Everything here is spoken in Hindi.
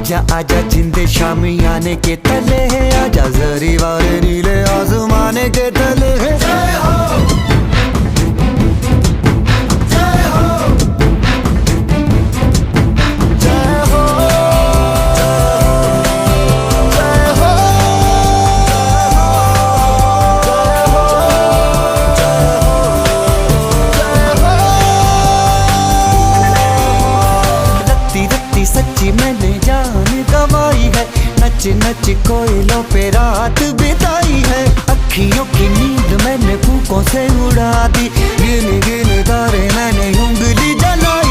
आजा आजा जिंदे शामी आने के तले है, आजा जरी वाले नीले आसमाने के तले है। जय हो जय हो जय हो जय हो रत्ती रत्ती सच्ची मैंने जान गवाई है, नच नच कोयलों पे रात बिताई है। अखियों की नींद मैंने फूकों से उड़ा दी, गिन गिन तारे मैंने उंगली जलाई।